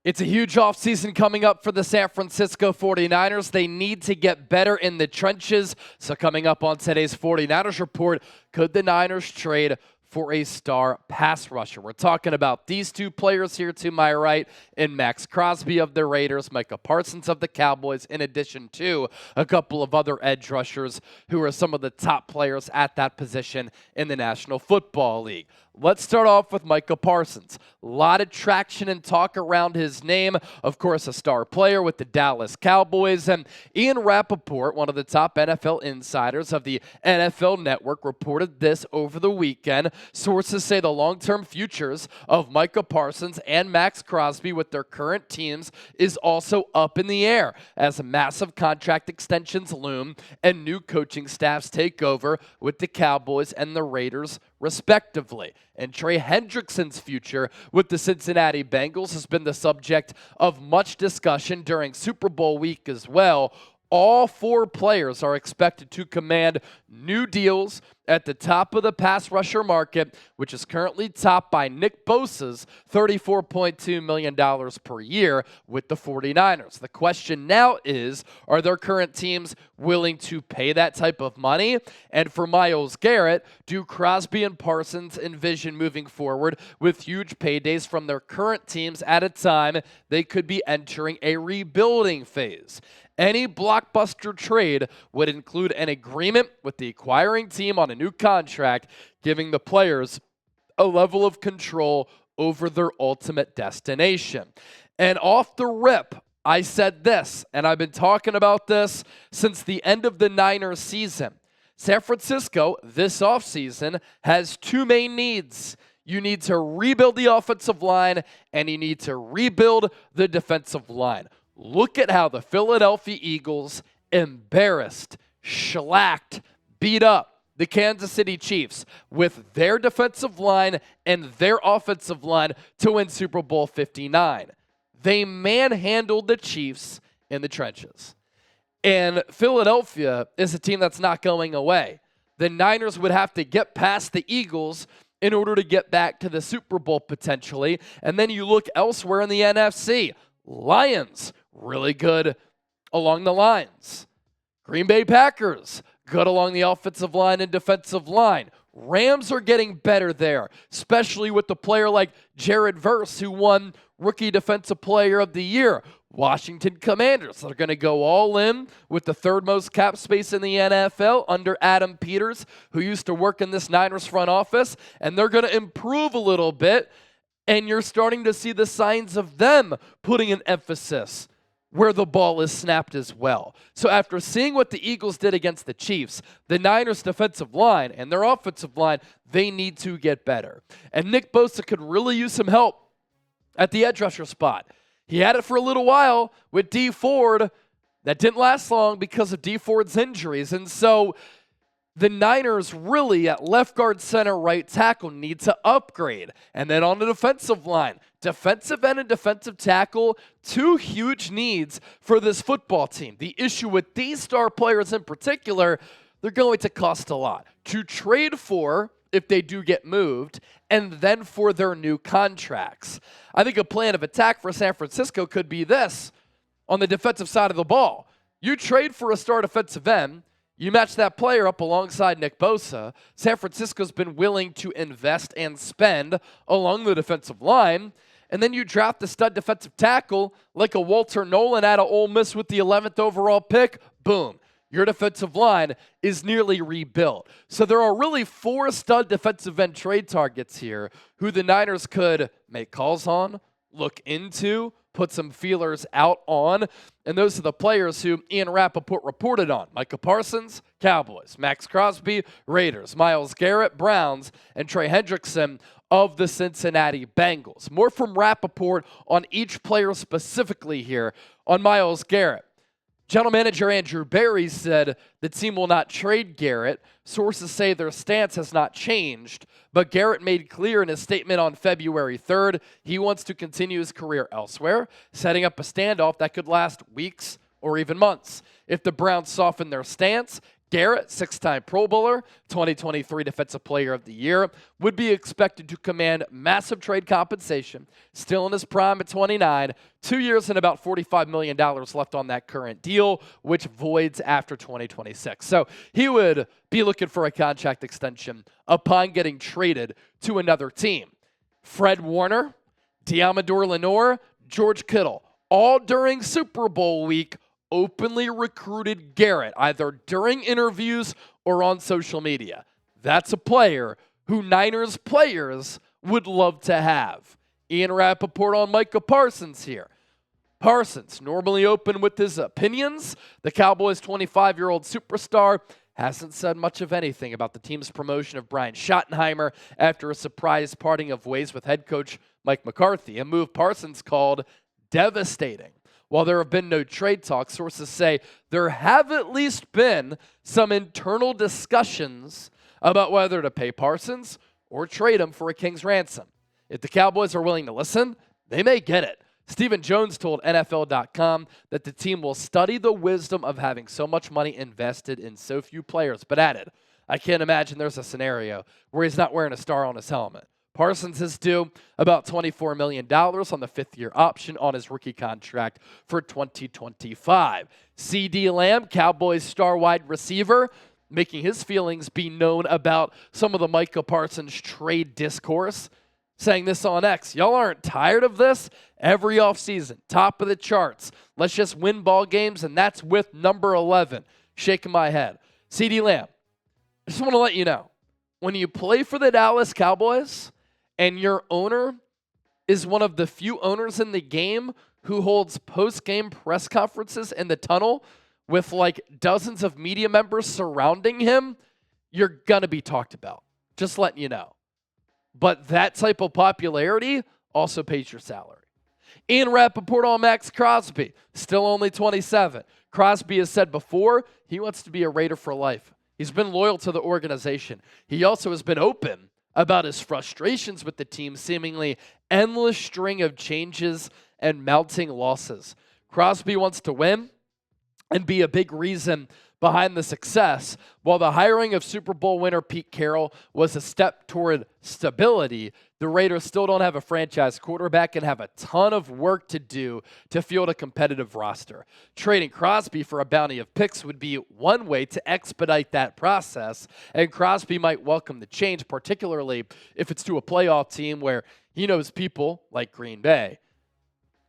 It's a huge offseason coming up for the San Francisco 49ers. They need to get better in the trenches. So coming up on today's 49ers Report, could the Niners trade for a star pass rusher? We're talking about these two players here to my right, in Maxx Crosby of the Raiders, Micah Parsons of the Cowboys, in addition to a couple of other edge rushers who are some of the top players at that position in the National Football League. Let's start off with Micah Parsons. A lot of traction and talk around his name. Of course, a star player with the Dallas Cowboys. And Ian Rapoport, one of the top NFL insiders of the NFL Network, reported this over the weekend. Sources say the long-term futures of Micah Parsons and Maxx Crosby with their current teams is also up in the air as massive contract extensions loom and new coaching staffs take over with the Cowboys and the Raiders respectively. And Trey Hendrickson's future with the Cincinnati Bengals has been the subject of much discussion during Super Bowl week as well. All four players are expected to command new deals at the top of the pass rusher market, which is currently topped by Nick Bosa's $34.2 million per year with the 49ers. The question now is, are their current teams willing to pay that type of money? And for Myles Garrett, do Crosby and Parsons envision moving forward with huge paydays from their current teams at a time they could be entering a rebuilding phase? Any blockbuster trade would include an agreement with the acquiring team on a new contract, giving the players a level of control over their ultimate destination. And off the rip, I said this, and I've been talking about this since the end of the Niners season. San Francisco, this offseason, has two main needs. You need to rebuild the offensive line, and you need to rebuild the defensive line. Look at how the Philadelphia Eagles embarrassed, shellacked, beat up the Kansas City Chiefs with their defensive line and their offensive line to win Super Bowl 59. They manhandled the Chiefs in the trenches. And Philadelphia is a team that's not going away. The Niners would have to get past the Eagles in order to get back to the Super Bowl potentially. And then you look elsewhere in the NFC. Lions, really good along the lines. Green Bay Packers, good along the offensive line and defensive line. Rams are getting better there, especially with the player like Jared Verse, who won Rookie Defensive Player of the Year. Washington Commanders, they're going to go all in with the third most cap space in the NFL under Adam Peters, who used to work in this Niners front office, and they're going to improve a little bit. And you're starting to see the signs of them putting an emphasis where the ball is snapped as well. So after seeing what the Eagles did against the Chiefs, the Niners' defensive line and their offensive line, they need to get better. And Nick Bosa could really use some help at the edge rusher spot. He had it for a little while with Dee Ford. That didn't last long because of Dee Ford's injuries. And so the Niners really at left guard, center, right tackle need to upgrade. And then on the defensive line, defensive end and defensive tackle, two huge needs for this football team. The issue with these star players in particular, they're going to cost a lot to trade for if they do get moved, and then for their new contracts. I think a plan of attack for San Francisco could be this. On the defensive side of the ball, you trade for a star defensive end, you match that player up alongside Nick Bosa. San Francisco's been willing to invest and spend along the defensive line. And then you draft the stud defensive tackle like a Walter Nolan out of Ole Miss with the 11th overall pick. Boom. Your defensive line is nearly rebuilt. So there are really four stud defensive end trade targets here who the Niners could make calls on, look into, put some feelers out on. And those are the players who Ian Rapoport reported on. Micah Parsons, Cowboys. Maxx Crosby, Raiders. Myles Garrett, Browns. And Trey Hendrickson of the Cincinnati Bengals. More from Rapoport on each player specifically here on Myles Garrett. General Manager Andrew Berry said the team will not trade Garrett. Sources say their stance has not changed, but Garrett made clear in his statement on February 3rd he wants to continue his career elsewhere, setting up a standoff that could last weeks or even months. If the Browns soften their stance, Garrett, 6-time Pro Bowler, 2023 Defensive Player of the Year, would be expected to command massive trade compensation, still in his prime at 29, 2 years and about $45 million left on that current deal, which voids after 2026. So he would be looking for a contract extension upon getting traded to another team. Fred Warner, Deommodore Lenoir, George Kittle, all during Super Bowl week, openly recruited Garrett, either during interviews or on social media. That's a player who Niners players would love to have. Ian Rapoport on Micah Parsons here. Parsons, normally open with his opinions. The Cowboys' 25-year-old superstar hasn't said much of anything about the team's promotion of Brian Schottenheimer after a surprise parting of ways with head coach Mike McCarthy, a move Parsons called devastating. While there have been no trade talks, sources say there have at least been some internal discussions about whether to pay Parsons or trade him for a king's ransom. If the Cowboys are willing to listen, they may get it. Stephen Jones told NFL.com that the team will study the wisdom of having so much money invested in so few players, but added, I can't imagine there's a scenario where he's not wearing a star on his helmet. Parsons is due about $24 million on the fifth-year option on his rookie contract for 2025. CeeDee Lamb, Cowboys star wide receiver, making his feelings be known about some of the Micah Parsons trade discourse, saying this on X, y'all aren't tired of this? Every offseason, top of the charts. Let's just win ball games, and that's with number 11. Shaking my head. CeeDee Lamb, I just want to let you know, when you play for the Dallas Cowboys and your owner is one of the few owners in the game who holds post-game press conferences in the tunnel with like dozens of media members surrounding him, you're going to be talked about. Just letting you know. But that type of popularity also pays your salary. Ian Rapoport on Maxx Crosby, still only 27. Crosby has said before he wants to be a Raider for life. He's been loyal to the organization. He also has been open about his frustrations with the team's seemingly endless string of changes and mounting losses. Crosby wants to win and be a big reason behind the success. While the hiring of Super Bowl winner Pete Carroll was a step toward stability, the Raiders still don't have a franchise quarterback and have a ton of work to do to field a competitive roster. Trading Crosby for a bounty of picks would be one way to expedite that process, and Crosby might welcome the change, particularly if it's to a playoff team where he knows people like Green Bay.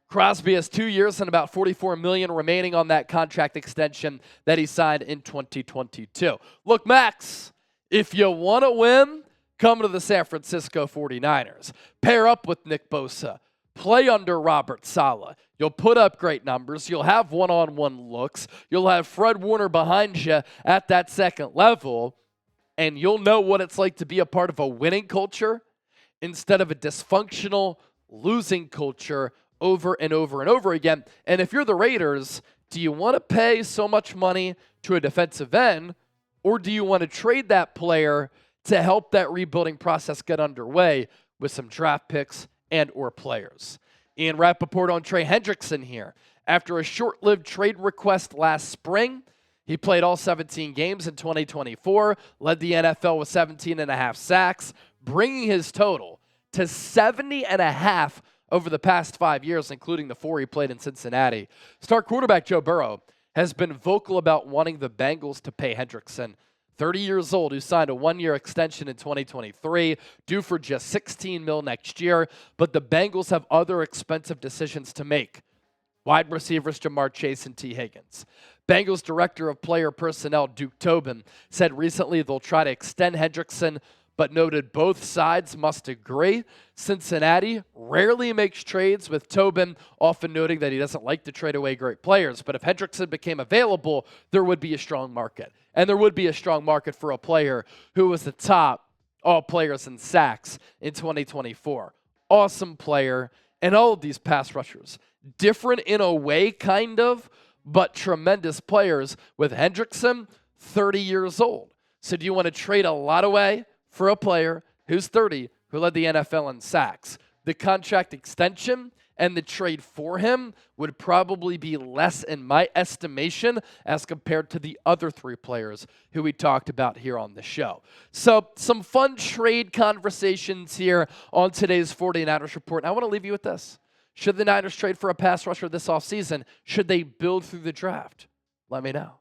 Crosby has 2 years and about $44 million remaining on that contract extension that he signed in 2022. Look, Max, if you want to win, come to the San Francisco 49ers. Pair up with Nick Bosa. Play under Robert Saleh. You'll put up great numbers. You'll have one-on-one looks. You'll have Fred Warner behind you at that second level, and you'll know what it's like to be a part of a winning culture instead of a dysfunctional losing culture over and over and over again. And if you're the Raiders, do you want to pay so much money to a defensive end, or do you want to trade that player to help that rebuilding process get underway with some draft picks and or players? Ian Rapoport on Trey Hendrickson here. After a short-lived trade request last spring, he played all 17 games in 2024, led the NFL with 17.5 sacks, bringing his total to 70.5 over the past 5 years, including the 4 he played in Cincinnati. Star quarterback Joe Burrow has been vocal about wanting the Bengals to pay Hendrickson, 30 years old, who signed a 1-year extension in 2023, due for just $16 million next year, but the Bengals have other expensive decisions to make. Wide receivers Jamar Chase and T. Higgins. Bengals Director of Player Personnel Duke Tobin said recently they'll try to extend Hendrickson, but noted both sides must agree. Cincinnati rarely makes trades, with Tobin often noting that he doesn't like to trade away great players. But if Hendrickson became available, there would be a strong market. And there would be a strong market for a player who was the top all players in sacks in 2024. Awesome player. And all of these pass rushers, different in a way, kind of, but tremendous players. With Hendrickson, 30 years old. So do you want to trade a lot away for a player who's 30, who led the NFL in sacks? The contract extension And the trade for him would probably be less in my estimation as compared to the other 3 players who we talked about here on the show. So some fun trade conversations here on today's 49ers Report. And I want to leave you with this. Should the Niners trade for a pass rusher this offseason? Should they build through the draft? Let me know.